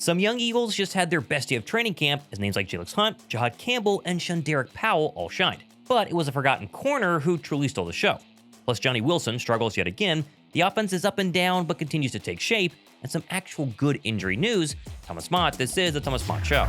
Some young Eagles just had their best day of training camp as names like Jalyx Hunt, Jihaad Campbell, and Shunderick Powell all shined. But it was a forgotten corner who truly stole the show. Plus Johnny Wilson struggles yet again, the offense is up and down but continues to take shape, and some actual good injury news. Thomas Mott, this is the Thomas Mott Show.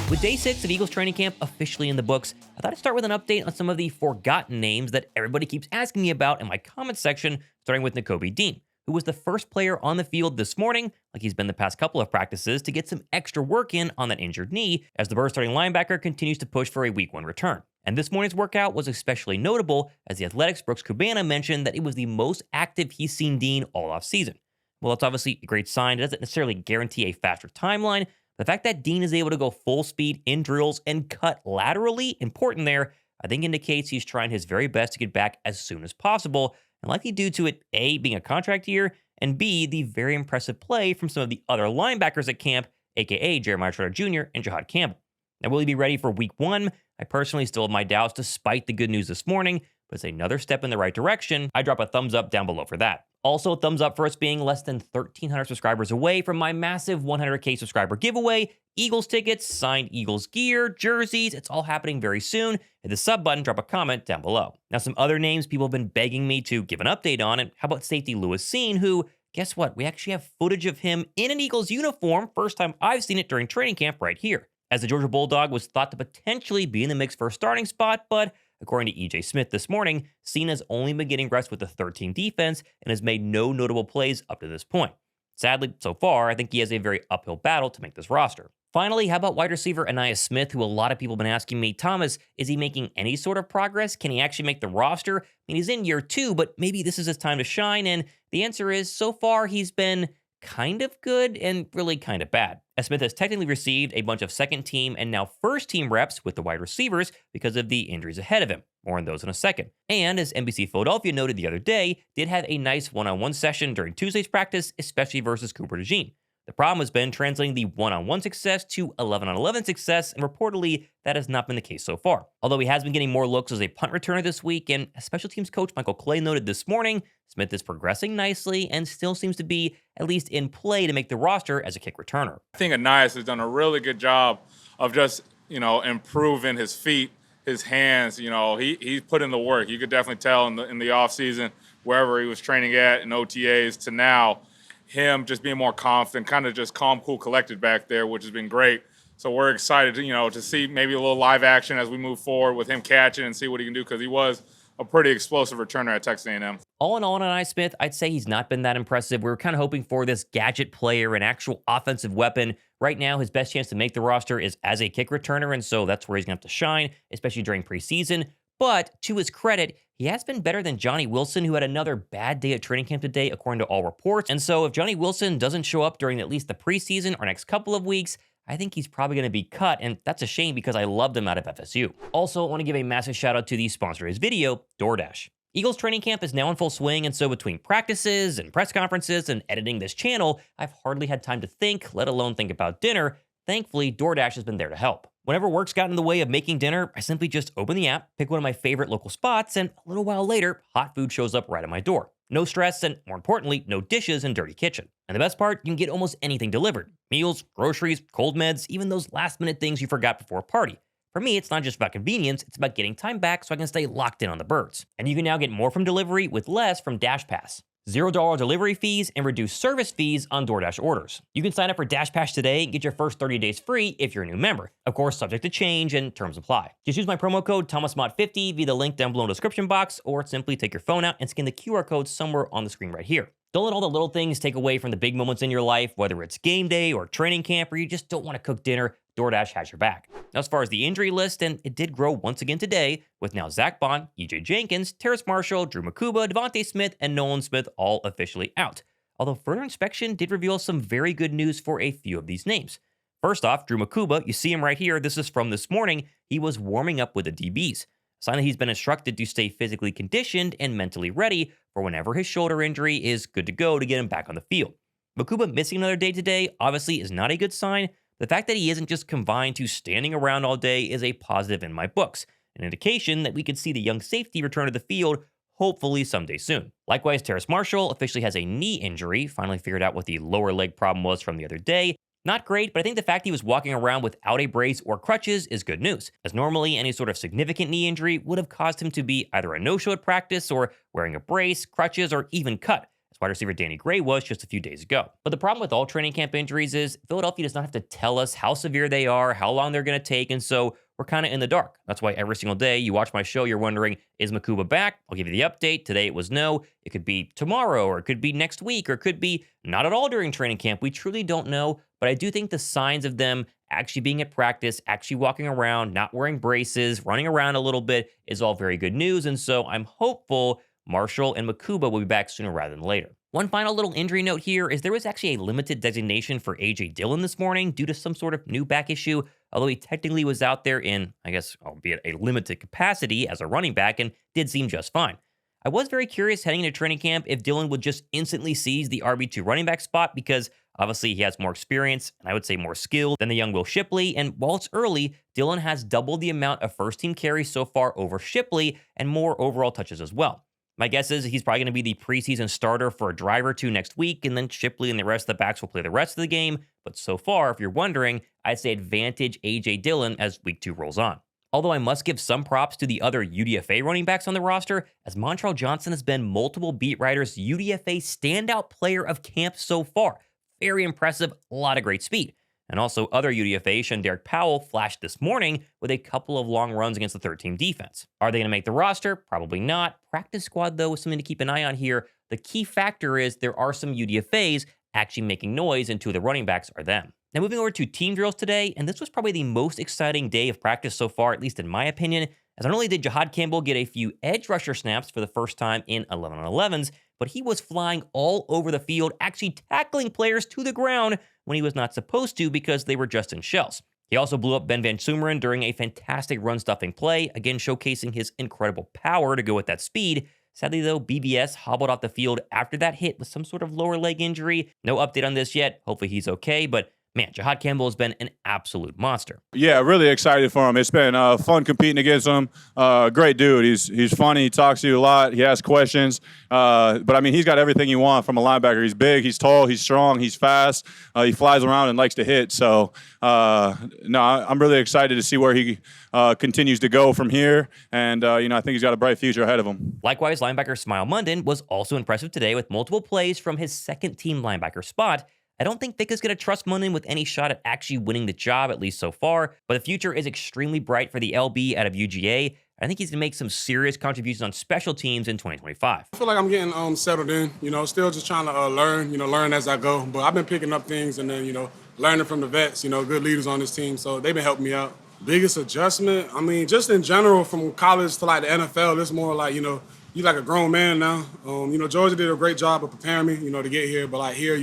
With day 6 of Eagles training camp officially in the books, I thought I'd start with an update on some of the forgotten names that everybody keeps asking me about in my comments section, starting with Nakobe Dean, who was the first player on the field this morning, like he's been the past couple of practices, to get some extra work in on that injured knee, as the Birds starting linebacker continues to push for a Week 1 return. And this morning's workout was especially notable, as the Athletics' Brooks Kubana mentioned that it was the most active he's seen Dean all offseason. Well, that's obviously a great sign. It doesn't necessarily guarantee a faster timeline. The fact that Dean is able to go full speed in drills and cut laterally, important there, I think indicates he's trying his very best to get back as soon as possible, and likely due to it, A, being a contract year, and B, the very impressive play from some of the other linebackers at camp, aka Jeremiah Trotter Jr. and Jihaad Campbell. Now, will he be ready for Week 1? I personally still have my doubts despite the good news this morning, but it's another step in the right direction. I drop a thumbs up down below for that. Also, thumbs up for us being less than 1,300 subscribers away from my massive 100K subscriber giveaway. Eagles tickets, signed Eagles gear, jerseys, it's all happening very soon. Hit the sub button, drop a comment down below. Now, some other names people have been begging me to give an update on, and how about safety Lewis Cine, who, guess what? We actually have footage of him in an Eagles uniform. First time I've seen it during training camp right here. As the Georgia Bulldog was thought to potentially be in the mix for a starting spot, but according to EJ Smith this morning, Cine has only been getting reps with the 13 defense and has made no notable plays up to this point. Sadly, so far, I think he has a very uphill battle to make this roster. Finally, how about wide receiver Ainias Smith, who a lot of people have been asking me, Thomas, is he making any sort of progress? Can he actually make the roster? I mean, he's in year 2, but maybe this is his time to shine, and the answer is, so far, he's been kind of good and really kind of bad. As Smith has technically received a bunch of second team and now first team reps with the wide receivers because of the injuries ahead of him. More on those in a second. And as NBC Philadelphia noted the other day, did have a nice one-on-one session during Tuesday's practice, especially versus Cooper DeJean. The problem has been translating the one-on-one success to 11-on-11 success, and reportedly, that has not been the case so far. Although he has been getting more looks as a punt returner this week, and as special teams coach Michael Kelee noted this morning, Smith is progressing nicely and still seems to be at least in play to make the roster as a kick returner. I think Ainias has done a really good job of just, improving his feet, his hands. He's put in the work. You could definitely tell in the offseason, wherever he was training at in OTAs to now, him just being more confident, kind of just calm, cool, collected back there, which has been great. So we're excited, to see maybe a little live action as we move forward with him catching and see what he can do, because he was a pretty explosive returner at Texas A&M. All in all, on Ainias Smith, I'd say he's not been that impressive. We were kind of hoping for this gadget player, an actual offensive weapon. Right now, his best chance to make the roster is as a kick returner, and so that's where he's going to have to shine, especially during preseason. But to his credit, he has been better than Johnny Wilson, who had another bad day at training camp today, according to all reports. And so if Johnny Wilson doesn't show up during at least the preseason or next couple of weeks, I think he's probably going to be cut, and that's a shame because I loved him out of FSU. Also, I want to give a massive shout out to the sponsor of his video, DoorDash. Eagles training camp is now in full swing, and so between practices and press conferences and editing this channel, I've hardly had time to think, let alone think about dinner. Thankfully, DoorDash has been there to help. Whenever work's got in the way of making dinner, I simply just open the app, pick one of my favorite local spots, and a little while later, hot food shows up right at my door. No stress, and more importantly, no dishes and dirty kitchen. And the best part, you can get almost anything delivered. Meals, groceries, cold meds, even those last-minute things you forgot before a party. For me, it's not just about convenience, it's about getting time back so I can stay locked in on the Birds. And you can now get more from delivery with less from DashPass. $0 delivery fees and reduced service fees on DoorDash orders. You can sign up for DashPass today and get your first 30 days free if you're a new member. Of course, subject to change and terms apply. Just use my promo code ThomasMott50 via the link down below in the description box, or simply take your phone out and scan the QR code somewhere on the screen right here. Don't let all the little things take away from the big moments in your life, whether it's game day or training camp, or you just don't want to cook dinner. DoorDash has your back. Now, as far as the injury list, and it did grow once again today, with now Zach Bond, EJ Jenkins, Terrace Marshall, Drew Mukuba, Devontae Smith, and Nolan Smith all officially out. Although further inspection did reveal some very good news for a few of these names. First off, Drew Mukuba, you see him right here. This is from this morning. He was warming up with the DBs. Sign that he's been instructed to stay physically conditioned and mentally ready for whenever his shoulder injury is good to go to get him back on the field. Mukuba missing another day today obviously is not a good sign. The fact that he isn't just confined to standing around all day is a positive in my books, an indication that we could see the young safety return to the field, hopefully someday soon. Likewise, Terrace Marshall officially has a knee injury, finally figured out what the lower leg problem was from the other day. Not great, but I think the fact he was walking around without a brace or crutches is good news, as normally any sort of significant knee injury would have caused him to be either a no-show at practice or wearing a brace, crutches, or even cut, as wide receiver Danny Gray was just a few days ago. But the problem with all training camp injuries is Philadelphia does not have to tell us how severe they are, how long they're going to take, and so we're kind of in the dark. That's why every single day you watch my show, you're wondering, is Mukuba back? I'll give you the update. Today it was no. It could be tomorrow, or it could be next week, or it could be not at all during training camp. We truly don't know, but I do think the signs of them actually being at practice, actually walking around, not wearing braces, running around a little bit is all very good news, and so I'm hopeful Marshall and Mukuba will be back sooner rather than later. One final little injury note here is there was actually a limited designation for AJ Dillon this morning due to some sort of new back issue, although he technically was out there in, I guess, albeit a limited capacity as a running back and did seem just fine. I was very curious heading into training camp if Dillon would just instantly seize the RB2 running back spot because obviously he has more experience and I would say more skill than the young Will Shipley, and while it's early, Dillon has doubled the amount of first-team carries so far over Shipley and more overall touches as well. My guess is he's probably going to be the preseason starter for a drive or two next week, and then Shipley and the rest of the backs will play the rest of the game. But so far, if you're wondering, I'd say advantage AJ Dillon as week 2 rolls on. Although I must give some props to the other UDFA running backs on the roster, as Montrell Johnson has been multiple beat writers' UDFA standout player of camp so far. Very impressive, a lot of great speed. And also other UDFA, and Derek Powell flashed this morning with a couple of long runs against the third-team defense. Are they going to make the roster? Probably not. Practice squad, though, is something to keep an eye on here. The key factor is there are some UDFAs actually making noise, and 2 of the running backs are them. Now moving over to team drills today, and this was probably the most exciting day of practice so far, at least in my opinion, as not only did Jihaad Campbell get a few edge rusher snaps for the first time in 11-on-11s, but he was flying all over the field, actually tackling players to the ground when he was not supposed to because they were just in shells. He also blew up Ben Van Sumeren during a fantastic run-stuffing play, again showcasing his incredible power to go with that speed. Sadly, though, BBS hobbled off the field after that hit with some sort of lower leg injury. No update on this yet. Hopefully he's okay, but man, Jihaad Campbell has been an absolute monster. Yeah, really excited for him. It's been fun competing against him. Great dude. He's funny. He talks to you a lot. He asks questions. But, I mean, he's got everything you want from a linebacker. He's big. He's tall. He's strong. He's fast. He flies around and likes to hit. So, no, I'm really excited to see where he continues to go from here. And, I think he's got a bright future ahead of him. Likewise, linebacker Smael Mondon was also impressive today with multiple plays from his second-team linebacker spot. I don't think Vic is going to trust Mondon with any shot at actually winning the job, at least so far, but the future is extremely bright for the LB out of UGA. I think he's going to make some serious contributions on special teams in 2025. I feel like I'm getting settled in, still just trying to learn as I go. But I've been picking up things and then, learning from the vets, good leaders on this team. So they've been helping me out. Biggest adjustment, I mean, just in general from college to like the NFL, it's more like, you're like a grown man now. Georgia did a great job of preparing me, to get here. But like here,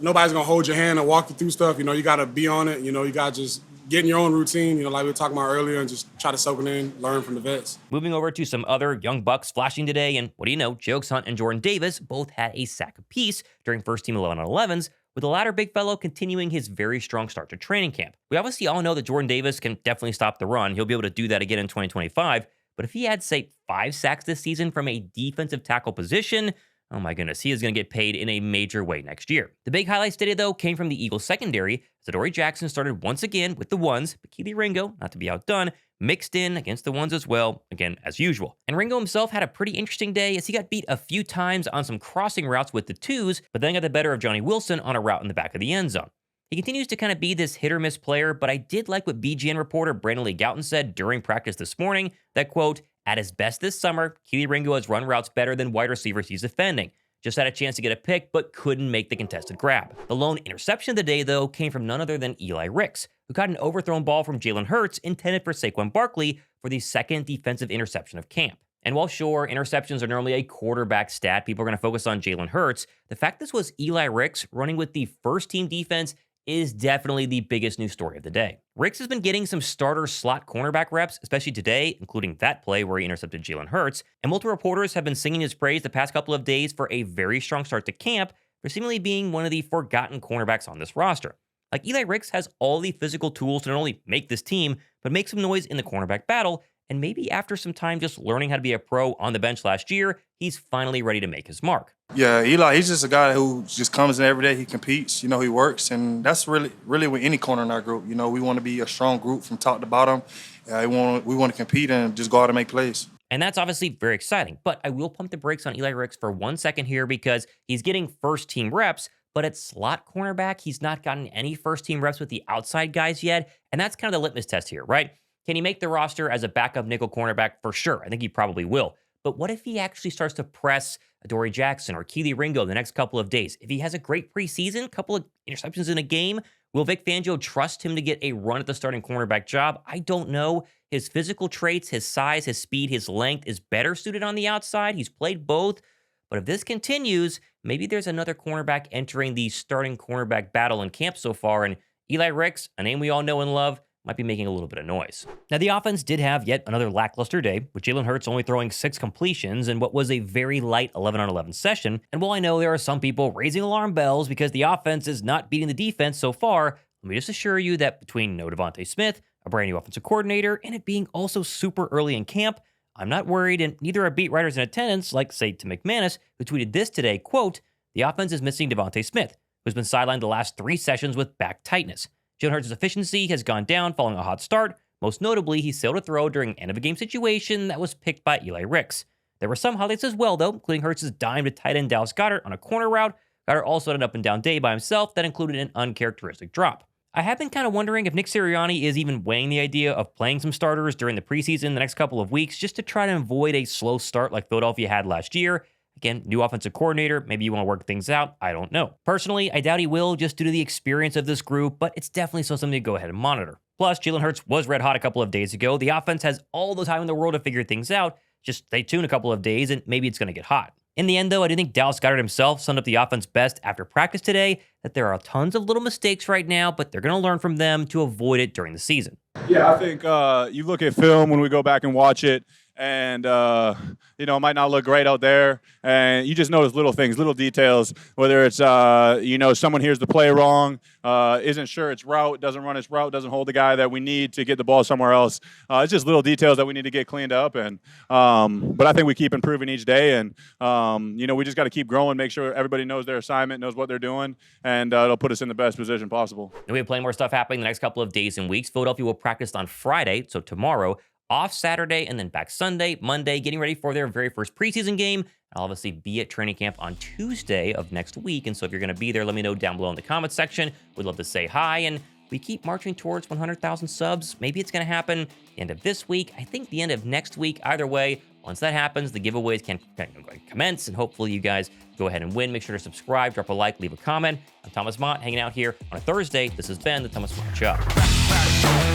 nobody's going to hold your hand and walk you through stuff. You got to be on it. You got to just get in your own routine, like we were talking about earlier, and just try to soak it in, learn from the vets. Moving over to some other young bucks flashing today, and what do you know, Jalyx Hunt and Jordan Davis both had a sack apiece during first-team 11-on-11s, with the latter big fellow continuing his very strong start to training camp. We obviously all know that Jordan Davis can definitely stop the run. He'll be able to do that again in 2025, but if he had, say, 5 sacks this season from a defensive tackle position, oh my goodness, he is going to get paid in a major way next year. The big highlights today, though, came from the Eagles secondary, as Adoree Jackson started once again with the ones, but Kelee Ringo, not to be outdone, mixed in against the ones as well, again, as usual. And Ringo himself had a pretty interesting day as he got beat a few times on some crossing routes with the twos, but then got the better of Johnny Wilson on a route in the back of the end zone. He continues to kind of be this hit-or-miss player, but I did like what BGN reporter Brandon Lee Gouton said during practice this morning, that, quote, at his best this summer, Kelee Ringo has run routes better than wide receivers he's defending. Just had a chance to get a pick, but couldn't make the contested grab. The lone interception of the day, though, came from none other than Eli Ricks, who got an overthrown ball from Jalen Hurts intended for Saquon Barkley for the second defensive interception of camp. And while sure, interceptions are normally a quarterback stat, people are going to focus on Jalen Hurts, the fact this was Eli Ricks running with the first-team defense is definitely the biggest news story of the day. Ricks has been getting some starter slot cornerback reps, especially today, including that play where he intercepted Jalen Hurts, and multiple reporters have been singing his praise the past couple of days for a very strong start to camp, for seemingly being one of the forgotten cornerbacks on this roster. Like Eli Ricks has all the physical tools to not only make this team, but make some noise in the cornerback battle, And maybe after some time just learning how to be a pro on the bench last year, he's finally ready to make his mark. Yeah, Eli, he's just a guy who just comes in every day. He competes, he works, and that's really with any corner in our group. We want to be a strong group from top to bottom. We want to compete and just go out and make plays. And that's obviously very exciting. But I will pump the brakes on Eli Ricks for 1 second here because he's getting first-team reps, but at slot cornerback, he's not gotten any first-team reps with the outside guys yet. And that's kind of the litmus test here, right? Can he make the roster as a backup nickel cornerback? For sure. I think he probably will. But what if he actually starts to press Adoree Jackson or Kelee Ringo the next couple of days? If he has a great preseason, couple of interceptions in a game, will Vic Fangio trust him to get a run at the starting cornerback job? I don't know. His physical traits, his size, his speed, his length is better suited on the outside. He's played both. But if this continues, maybe there's another cornerback entering the starting cornerback battle in camp so far. And Eli Ricks, a name we all know and love, might be making a little bit of noise. Now, the offense did have yet another lackluster day, with Jalen Hurts only throwing 6 completions in what was a very light 11-on-11 session. And while I know there are some people raising alarm bells because the offense is not beating the defense so far, let me just assure you that between no Devontae Smith, a brand new offensive coordinator, and it being also super early in camp, I'm not worried, and neither are beat writers in attendance, like, say, Tim McManus, who tweeted this today, quote, "The offense is missing Devontae Smith, who's been sidelined the last 3 sessions with back tightness. Jalen Hurts' efficiency has gone down following a hot start. Most notably, he sailed a throw during an end-of-a-game situation that was picked by Eli Ricks. There were some highlights as well, though, including Hurts' dime to tight end Dallas Goedert on a corner route. Goedert also had an up-and-down day by himself that included an uncharacteristic drop. I have been kind of wondering if Nick Sirianni is even weighing the idea of playing some starters during the preseason the next couple of weeks just to try to avoid a slow start like Philadelphia had last year. Again, new offensive coordinator, maybe you want to work things out, I don't know. Personally, I doubt he will just due to the experience of this group, but it's definitely still something to go ahead and monitor. Plus, Jalen Hurts was red hot a couple of days ago. The offense has all the time in the world to figure things out. Just stay tuned a couple of days and maybe it's going to get hot. In the end, though, I do think Dallas Goedert himself summed up the offense best after practice today, that there are tons of little mistakes right now, but they're going to learn from them to avoid it during the season. Yeah, I think you look at film when we go back and watch it, and it might not look great out there, and you just notice little things, little details, whether it's someone hears the play wrong, isn't sure its route, doesn't run its route, doesn't hold the guy that we need to get the ball somewhere else. It's just little details that we need to get cleaned up, and but I think we keep improving each day, and we just got to keep growing, make sure everybody knows their assignment, knows what they're doing, and it'll put us in the best position possible. And we have plenty more stuff happening the next couple of days and weeks. Philadelphia will practice on Friday, so tomorrow, off Saturday, and then back Sunday, Monday, getting ready for their very first preseason game. I'll obviously be at training camp on Tuesday of next week, and so if you're going to be there, let me know down below in the comments section. We'd love to say hi, and we keep marching towards 100,000 subs. Maybe it's going to happen the end of this week. I think the end of next week. Either way, once that happens, the giveaways can commence, and hopefully you guys go ahead and win. Make sure to subscribe, drop a like, leave a comment. I'm Thomas Mott, hanging out here on a Thursday. This has been the Thomas Mott Show.